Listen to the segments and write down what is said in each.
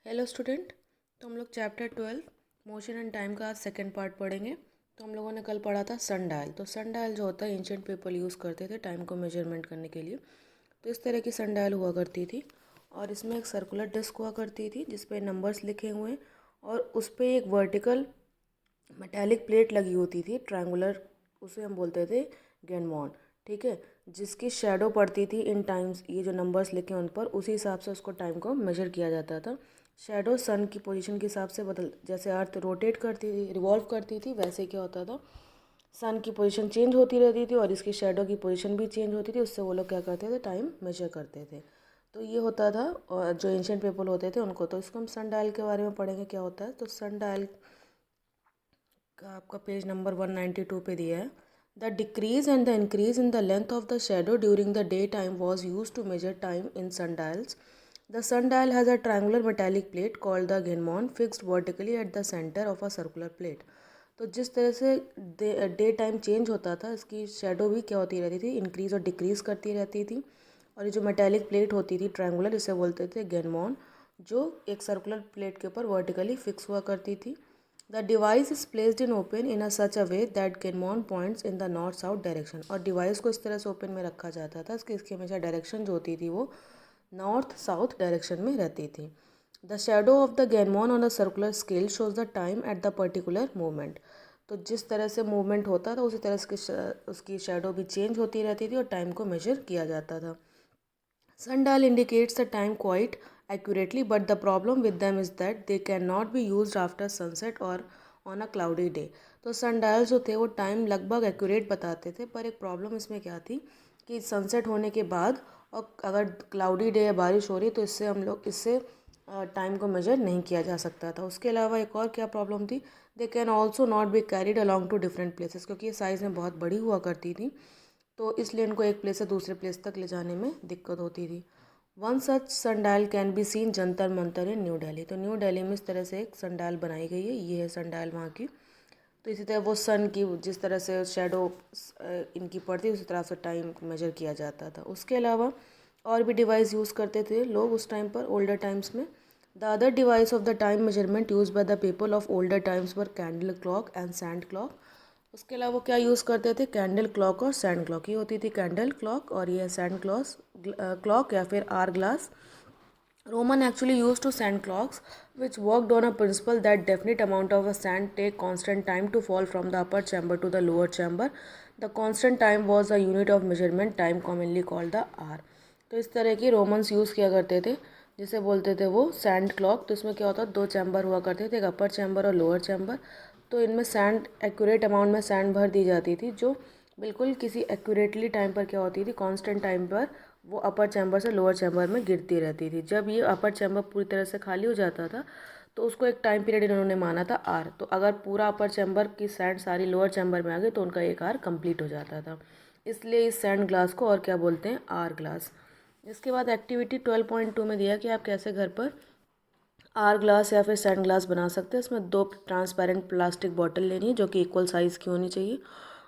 Hello student. तो हम लोग चैप्टर 12 मोशन एंड टाइम का आज सेकेंड पार्ट पढ़ेंगे। तो हम लोगों ने कल पढ़ा था सन डायल। तो सन डायल जो होता है एंशियंट पीपल यूज़ करते थे टाइम को मेजरमेंट करने के लिए। तो इस तरह की सन डायल हुआ करती थी और इसमें एक सर्कुलर डिस्क हुआ करती थी जिस पे नंबर्स लिखे हुए हैं और उस पर एक वर्टिकल मेटेलिक प्लेट लगी होती थी ट्रायंगुलर, उसे हम बोलते थे गैनमॉन। ठीक है, जिसकी शेडो पड़ती थी इन टाइम्स, ये जो नंबर्स लिखे उन पर उसी हिसाब से उसको टाइम को मेजर किया जाता था। शेडो सन की पोजीशन के हिसाब से बदल, जैसे अर्थ रोटेट करती थी, रिवॉल्व करती थी, वैसे क्या होता था सन की पोजीशन चेंज होती रहती थी और इसकी शेडो की पोजीशन भी चेंज होती थी। उससे वो लोग क्या करते थे, टाइम मेजर करते थे। तो ये होता था और जो एंशियंट पीपल होते थे उनको। तो इसको हम सन डायल के बारे में पढ़ेंगे क्या होता है। तो सन डायल का आपका पेज नंबर 192 पे दिया है। The decrease and the increase in the length of the shadow during the day time was use to measure time in sundials. The sundial has a triangular metallic plate called the gnomon fixed vertically at the center of a circular plate. तो जिस तरह से day time change होता था, इसकी shadow भी क्या होती रहती थी, इंक्रीज और डिक्रीज करती रहती थी। और ये जो मेटेलिक प्लेट होती थी ट्रायंगुलर, इसे बोलते थे गैनमॉन, जो एक सर्कुलर प्लेट के ऊपर वर्टिकली फिक्स हुआ करती थी। The device is placed in open in a such a way that gnomon points in the north south direction. और डिवाइस को इस तरह से ओपन में रखा जाता था कि इसकी हमेशा डायरेक्शन जो होती थी वो नॉर्थ साउथ डायरेक्शन में रहती थी। The shadow of the gnomon on the circular scale shows the time at the particular moment. तो जिस तरह से मूवमेंट होता था उसी तरह से उसकी शेडो भी चेंज होती रहती थी और टाइम को मेजर किया जाता था। Sundial indicates the time quite accurately, but the problem with them is that they cannot be used after sunset or on a cloudy day. तो sundial जो थे वो टाइम लगभग एक्यूरेट बताते थे, पर एक प्रॉब्लम इसमें क्या थी कि सनसेट होने के बाद और अगर क्लाउडी डे या बारिश हो रही तो इससे टाइम को मेजर नहीं किया जा सकता था। उसके अलावा एक और क्या प्रॉब्लम थी, they can also not be carried along to different places, क्योंकि ये साइज़ में बहुत बड़ी हुआ करती थी तो इसलिए इनको एक प्लेस से दूसरे प्लेस तक ले जाने में दिक्कत होती थी। One such sundial can be seen Jantar Mantar in new Delhi. तो न्यू दिल्ली में इस तरह से एक सनडायल बनाई गई है, ये है सनडायल वहाँ की। तो इसी तरह वो सन की जिस तरह से शेडो इनकी पड़ती उसी तरह से टाइम मेजर किया जाता था। उसके अलावा और भी डिवाइस यूज़ करते थे लोग उस टाइम पर, ओल्डर टाइम्स में। The other device of the time measurement use by the people of older times were candle clock and sand clock. उसके अलावा वो क्या यूज़ करते थे, कैंडल क्लॉक और सैंड क्लॉक। ये होती थी कैंडल क्लॉक और ये सैंड क्लॉक या फिर hourglass. Roman actually used to sand clocks, which worked on a principle that definite amount of a sand take constant time to fall from the upper chamber to the lower chamber. The constant time was a unit of measurement time commonly called the hour. तो इस तरह की Romans use किया करते थे, जिसे बोलते थे वो सैंड क्लॉक। तो इसमें क्या होता है, दो चैम्बर हुआ करते थे, एक अपर चैम्बर और लोअर चैम्बर। तो इनमें सैंड एक्यूरेट अमाउंट में सैंड भर दी जाती थी, जो बिल्कुल किसी एक्यूरेटली टाइम पर क्या होती थी, कांस्टेंट टाइम पर वो अपर चैम्बर से लोअर चैम्बर में गिरती रहती थी। जब ये अपर चैम्बर पूरी तरह से खाली हो जाता था तो उसको एक टाइम पीरियड इन्होंने माना था आर। तो अगर पूरा अपर चैम्बर की सैंड सारी लोअर चैम्बर में आ गई तो उनका एक आर कंप्लीट हो जाता था। इसलिए इस सैंड ग्लास को और क्या बोलते हैं, आर ग्लास। इसके बाद एक्टिविटी 12.2 में दिया कि आप कैसे घर पर आर ग्लास या फिर सैंड ग्लास बना सकते हैं। इसमें दो ट्रांसपेरेंट प्लास्टिक बॉटल लेनी है जो कि इक्वल साइज़ की होनी चाहिए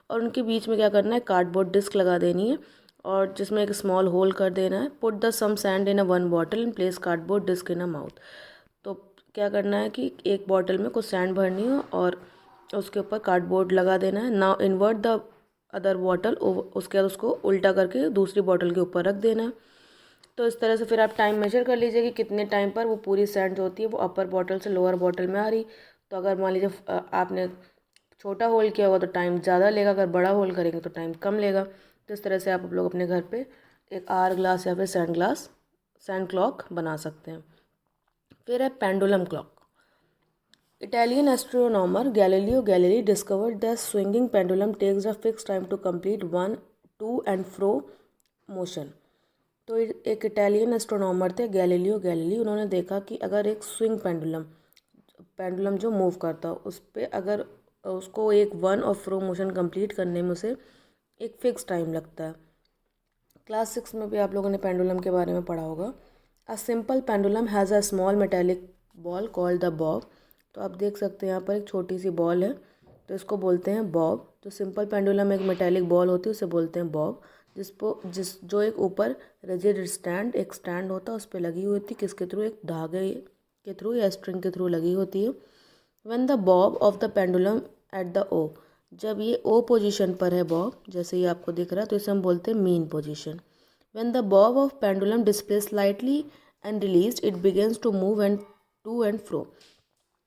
और उनके बीच में क्या करना है, कार्डबोर्ड डिस्क लगा देनी है और जिसमें एक स्मॉल होल कर देना है। Put the some sand in a one bottle and place cardboard disc in a mouth. तो क्या करना है कि एक बॉटल में कुछ सैंड भरनी है और उसके ऊपर कार्डबोर्ड लगा देना है। Now invert the other bottle, उसके बाद उसको उल्टा करके दूसरी बॉटल के ऊपर रख देना है। तो इस तरह से फिर आप टाइम मेजर कर लीजिए कि कितने टाइम पर वो पूरी सैंड जो होती है वो अपर बॉटल से लोअर बॉटल में आ रही। तो अगर मान लीजिए आपने छोटा होल किया होगा तो टाइम ज़्यादा लेगा, अगर बड़ा होल करेंगे तो टाइम कम लेगा। तो इस तरह से आप लोग अपने घर पे एक आर ग्लास या फिर सैंड क्लॉक बना सकते हैं। फिर है pendulum clock. Italian astronomer Galileo Galilei discovered that swinging pendulum takes a fixed time to complete one to and fro motion. तो एक इटालियन एस्ट्रोनॉमर थे गैलीलियो गैलीली, उन्होंने देखा कि अगर एक स्विंग पेंडुलम जो मूव करता हो उस पर अगर उसको एक वन और फ्रो मोशन कंप्लीट करने में उसे एक फ़िक्स टाइम लगता है। क्लास 6 में भी आप लोगों ने पेंडुलम के बारे में पढ़ा होगा। A simple pendulum has a small metallic ball called the Bob. तो आप देख सकते हैं यहाँ पर एक छोटी सी बॉल है तो इसको बोलते हैं बॉब। तो सिंपल पेंडुलम एक मेटेलिक बॉल होती है, उसे बोलते हैं बॉब। जो एक ऊपर रिजिड स्टैंड, एक स्टैंड होता है उस पर लगी हुई थी, किसके थ्रू, एक धागे के थ्रू या स्ट्रिंग के थ्रू लगी होती है। When the bob of the pendulum at the O, जब ये ओ पोजीशन पर है बॉब, जैसे ये आपको दिख रहा है, तो इसे हम बोलते हैं mean position. When the bob of pendulum displace slightly and release it begins to move and to and fro.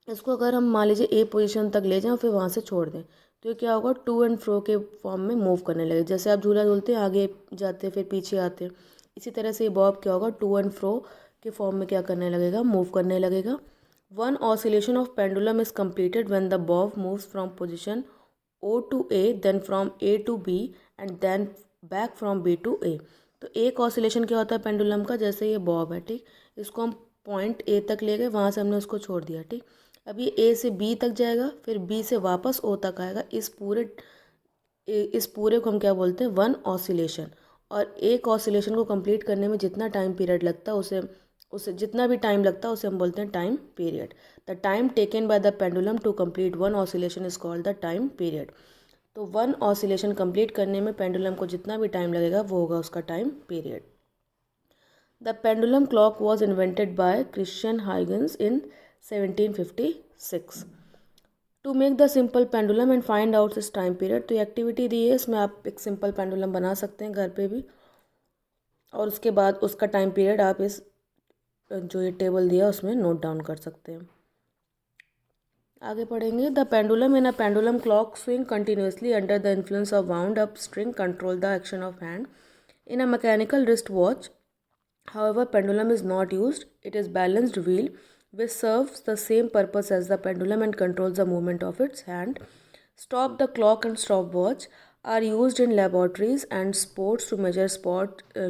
इसको अगर हम मान लीजिए ए पोजीशन तक ले जाएं और फिर वहाँ से छोड़ दें, तो ये क्या होगा, टू एंड फ्रो के फॉर्म में मूव करने लगे। जैसे आप झूला झूलते हैं, आगे जाते फिर पीछे आते, इसी तरह से ये बॉब क्या होगा, टू एंड फ्रो के फॉर्म में क्या करने लगेगा, मूव करने लगेगा। One oscillation of pendulum is completed when the bob moves from position O to A, then from A to B and then back from B to A. तो एक oscillation क्या होता है पेंडुलम का, जैसे ये बॉब है, ठीक, इसको हम पॉइंट ए तक ले गए, वहाँ से हमने उसको छोड़ दिया, ठीक। अब ये ए से बी तक जाएगा, फिर बी से वापस ओ तक आएगा। इस पूरे को हम क्या बोलते हैं, वन ऑसिलेशन। और एक ऑसिलेशन को कंप्लीट करने में जितना टाइम पीरियड लगता है उसे जितना भी टाइम लगता है उसे हम बोलते हैं time period. The time taken by the pendulum to complete one oscillation is called the time period. तो वन ऑसिलेशन कंप्लीट करने में पेंडुलम को जितना भी टाइम लगेगा वो होगा उसका time period. The pendulum clock was invented by Christian Huygens in 1756 to make the simple pendulum and find out इस टाइम पीरियड। तो ये एक्टिविटी दी है, इसमें आप एक सिंपल पेंडुलम बना सकते हैं घर पे भी, और उसके बाद उसका टाइम पीरियड आप इस जो ये टेबल दिया उसमें नोट डाउन कर सकते हैं। आगे पढ़ेंगे। The pendulum in a pendulum clock swing continuously under the influence of wound up string control the action of hand in a mechanical wrist watch. However, pendulum is not used. It is balanced wheel which serves the same purpose as the pendulum and controls the movement of its hand. Stop the clock and stopwatch are used in laboratories and sports to measure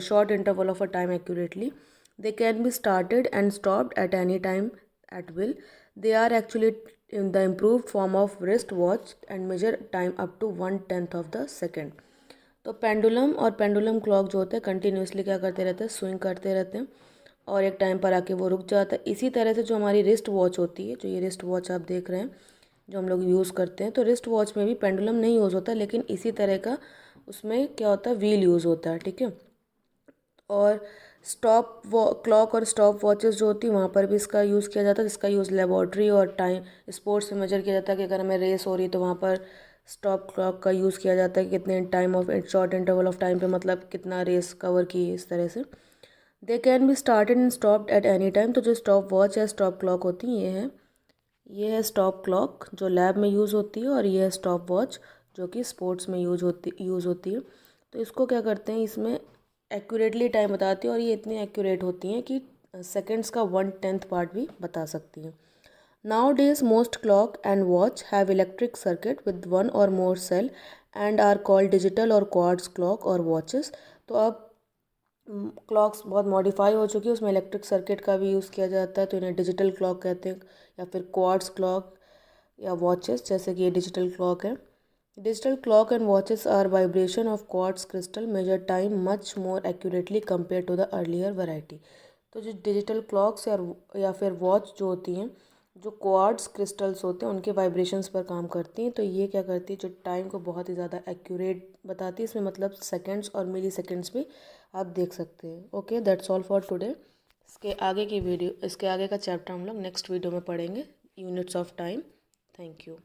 short interval of a time accurately. They can be started and stopped at any time at will. They are actually in the improved form of wristwatch and measure time up to 1/10 of the second. तो pendulum और pendulum clock जो होते हैं continuously क्या करते रहते हैं, swing करते रहते हैं, और एक टाइम पर आके वो रुक जाता है। इसी तरह से जो हमारी रिस्ट वॉच होती है, जो ये रिस्ट वॉच आप देख रहे हैं जो हम लोग यूज़ करते हैं, तो रिस्ट वॉच में भी पेंडुलम नहीं यूज़ होता, लेकिन इसी तरह का उसमें क्या होता है, व्हील यूज़ होता है, ठीक है। और क्लॉक और स्टॉप वॉचेस जो होती है वहाँ पर भी इसका यूज़ किया जाता है, जिसका यूज़ लेबॉर्ट्री और टाइम स्पोर्ट्स में मेजर किया जाता है कि अगर हमें रेस हो रही है तो वहाँ पर स्टॉप क्लॉक का यूज़ किया जाता है, कितने time of short interval of time पे मतलब कितना रेस कवर की, इस तरह से। They can be started and stopped at any time. तो जो स्टॉप वॉच या स्टॉप क्लॉक होती हैं ये है स्टॉप क्लॉक जो लैब में यूज़ होती है, और ये है स्टॉप वॉच जो कि स्पोर्ट्स में यूज़ होती है। तो इसको क्या करते हैं, इसमें एक्यूरेटली टाइम बताती है, और ये इतनी एक्यूरेट होती हैं कि सेकेंड्स का 1/10 पार्ट भी बता सकती हैं। Nowadays, most clock and watch have electric circuit with one or more cell and are called digital or quartz clock or watches. तो अब क्लॉक्स बहुत मॉडिफाई हो चुकी है, उसमें इलेक्ट्रिक सर्किट का भी यूज़ किया जाता है, तो इन्हें डिजिटल क्लॉक कहते हैं, या फिर क्वार्ट्स क्लॉक या वॉचेस, जैसे कि ये डिजिटल क्लॉक है। Digital clock and watches are vibration of quartz crystal measure time much more accurately compare to the earlier variety. तो जो डिजिटल क्लॉक्स या फिर वॉच जो होती हैं, जो क्वार्ट्स क्रिस्टल्स होते हैं उनके वाइब्रेशंस पर काम करती हैं, तो ये क्या करती है, जो टाइम को बहुत ही ज़्यादा एक्यूरेट बताती है, इसमें मतलब सेकंड्स और मिली सेकंड्स भी आप देख सकते हैं। Okay, that's all for today. इसके आगे का चैप्टर हम लोग नेक्स्ट वीडियो में पढ़ेंगे, units of time. Thank you.